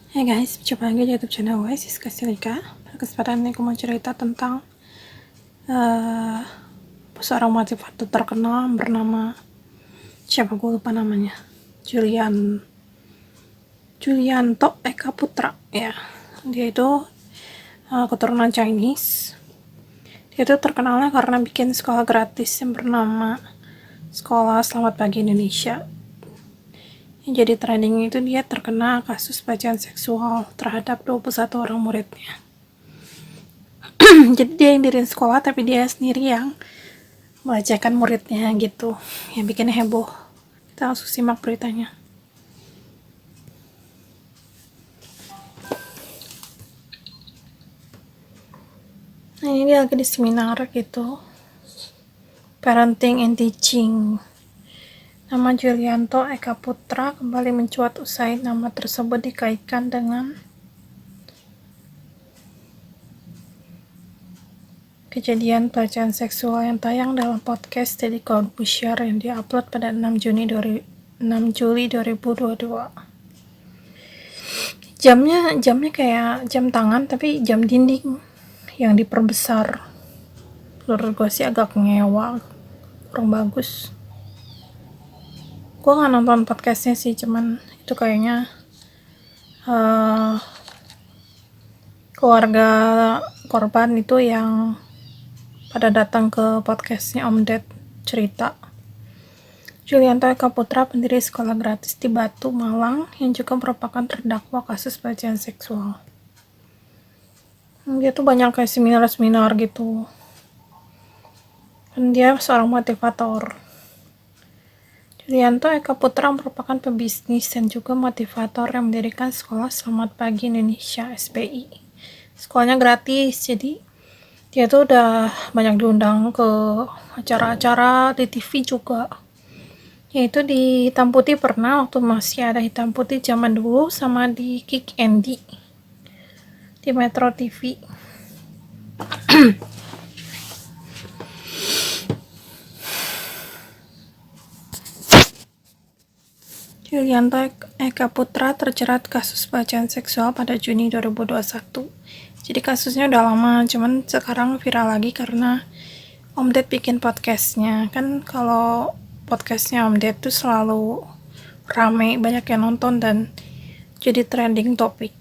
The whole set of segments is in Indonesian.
Hai guys, coba lagi di YouTube channel gue, Siska Silika. Pada kesempatan ini aku mau cerita tentang uh, seorang motivator terkenal bernama siapa gue lupa namanya, Julianto Eka Putra. Ya, dia itu keturunan Chinese. Dia itu terkenalnya karena bikin sekolah gratis yang bernama Sekolah Selamat Pagi Indonesia. Yang jadi trending itu dia terkena kasus pelecehan seksual terhadap 21 orang muridnya. Jadi dia yang diriin sekolah tapi dia sendiri yang melecehkan muridnya gitu, yang bikin heboh. Kita langsung simak beritanya. Nah, ini dia lagi di seminar gitu, Parenting and Teaching. Nama Julianto Eka Putra kembali mencuat usai nama tersebut dikaitkan dengan kejadian pelecehan seksual yang tayang dalam podcast Deddy Corbuzier yang diupload pada 6 Juli 2022. Jamnya kayak jam tangan tapi jam dinding yang diperbesar. Menurut gue sih agak ngewa, kurang bagus. Gue nggak nonton podcastnya sih, cuman itu kayaknya keluarga korban itu yang pada datang ke podcastnya Om Ded cerita. Julianto Eka Putra, pendiri sekolah gratis di Batu, Malang, yang juga merupakan terdakwa kasus pelecehan seksual. Dia tuh banyak kayak seminar-seminar gitu. Dan dia seorang motivator. Julianto Eka Putra merupakan pebisnis dan juga motivator yang mendirikan Sekolah Selamat Pagi Indonesia (SPI). Sekolahnya gratis, jadi dia tuh udah banyak diundang ke acara-acara di TV juga. Yaitu di Hitam Putih pernah, waktu masih ada Hitam Putih zaman dulu, sama di Kick Andy di Metro TV. Julianto Eka Putra terjerat kasus pelecehan seksual pada Juni 2021. Jadi kasusnya udah lama, cuman sekarang viral lagi karena Om Ded bikin podcastnya. Kan kalau podcastnya Om Ded tuh selalu rame, banyak yang nonton dan jadi trending topik.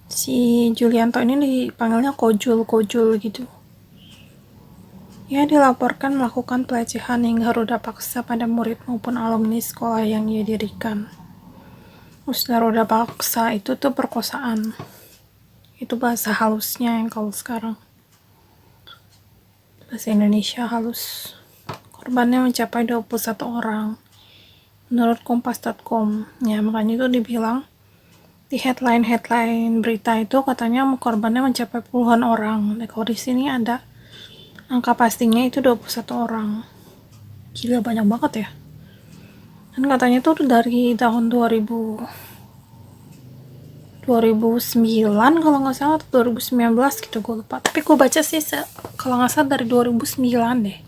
Si Julianto ini dipanggilnya Kojul gitu. Ia dilaporkan melakukan pelecehan hingga ruda paksa pada murid maupun alumni sekolah yang ia dirikan. Ruda paksa itu tuh perkosaan. Itu bahasa halusnya yang kalau sekarang. Bahasa Indonesia halus. Korbannya mencapai 21 orang. Menurut kompas.com. Ya, makanya itu dibilang di headline berita itu katanya korbannya mencapai puluhan orang. Nah, kalau di sini ada angka pastinya itu 21 orang. Gila, banyak banget ya. Dan katanya tuh dari tahun 2009 kalau nggak salah, atau 2019 gitu, gue lupa. Tapi gue baca sih kalau nggak salah dari 2009 deh.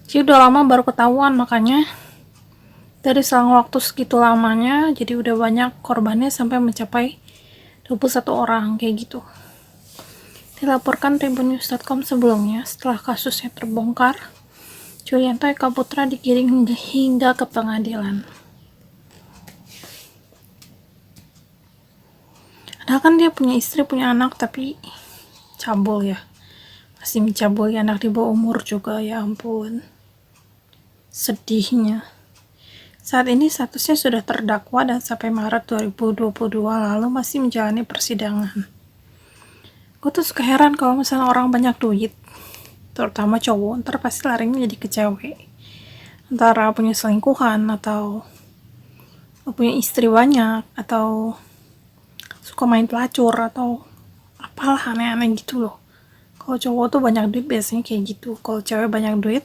Jadi udah lama baru ketahuan, makanya dari selang waktu segitu lamanya jadi udah banyak korbannya sampai mencapai 21 orang kayak gitu. Dilaporkan tribunnews.com sebelumnya, setelah kasusnya terbongkar, Julianto Eka Putra digiring hingga ke pengadilan. Padahal kan dia punya istri, punya anak, tapi cabul ya. Masih mencabuli anak di bawah umur juga, ya ampun. Sedihnya. Saat ini statusnya sudah terdakwa dan sampai Maret 2022 lalu masih menjalani persidangan. Gue tuh suka heran kalau misalnya orang banyak duit, terutama cowok, ntar pasti larinya jadi ke cewek. Antara punya selingkuhan, atau punya istri banyak, atau suka main pelacur, atau apalah aneh-aneh gitu loh. Kalau cowok tuh banyak duit biasanya kayak gitu. Kalau cewek banyak duit,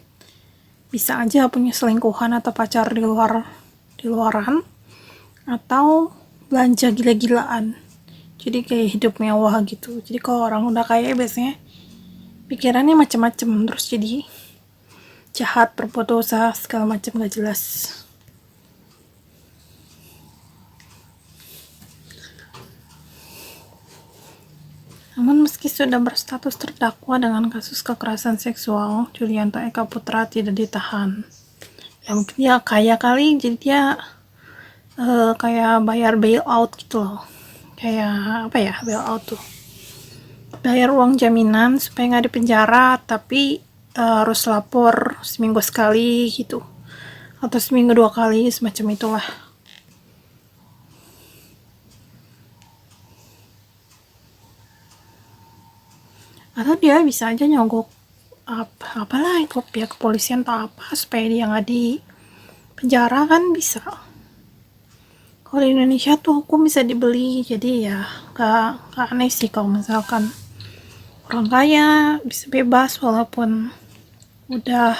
bisa aja punya selingkuhan atau pacar di luaran, atau belanja gila-gilaan. Jadi kayak hidup mewah gitu. Jadi kalau orang udah kaya biasanya pikirannya macam-macam, terus jadi jahat, berbuat dosa, segala macam gak jelas. sudah berstatus terdakwa dengan kasus kekerasan seksual. Julianto Eka Putra tidak ditahan. Ya mungkin dia kaya kali, jadi dia kayak bayar bailout gitu loh. Kayak apa ya bailout tuh? Bayar uang jaminan supaya nggak dipenjara, tapi harus lapor seminggu sekali gitu. Atau seminggu 2 kali, semacam itulah. Atau dia bisa aja nyogok apalah itu pihak kepolisian atau apa supaya dia nggak di penjara, kan bisa. Kalau di Indonesia tuh hukum bisa dibeli, jadi ya gak aneh sih kalau misalkan orang kaya bisa bebas walaupun udah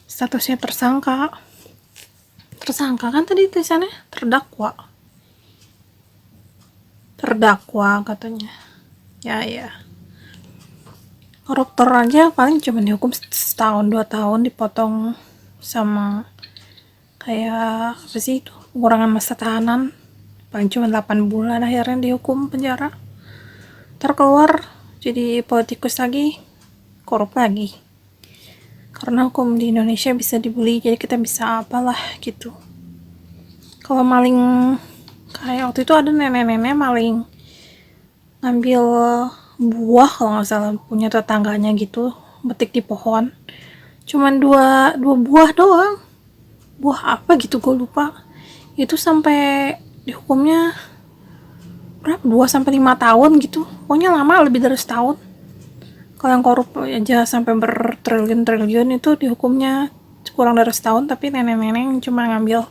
statusnya tersangka kan tadi tulisannya terdakwa katanya. Ya koruptor aja paling cuma dihukum setahun 2 tahun, dipotong sama kayak apa sih itu pengurangan masa tahanan, paling cuma 8 bulan akhirnya dihukum penjara, keluar jadi politikus lagi, korup lagi. Karena hukum di Indonesia bisa dibeli, jadi kita bisa apalah gitu. Kalau maling, kayak waktu itu ada nenek-nenek maling ngambil buah kalau nggak salah punya tetangganya gitu, betik di pohon, cuman dua buah doang, buah apa gitu gue lupa, itu sampai dihukumnya berapa, 2-5 tahun gitu, pokoknya lama, lebih dari setahun. Kalau yang korup aja sampai bertriliun-triliun itu dihukumnya kurang dari setahun, tapi nenek-nenek yang cuma ngambil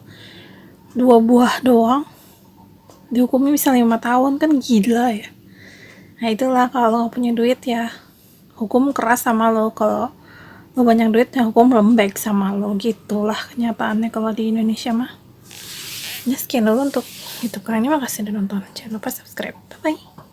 2 buah doang dihukumnya bisa 5 tahun, kan gila ya. Nah itulah, kalau gak punya duit ya hukum keras sama lo, kalau lo banyak duit ya hukum lembek sama lo, gitulah kenyataannya kalau di Indonesia mah. Ya sekian dulu untuk YouTube kali ini, makasih udah nonton, jangan lupa subscribe, bye bye.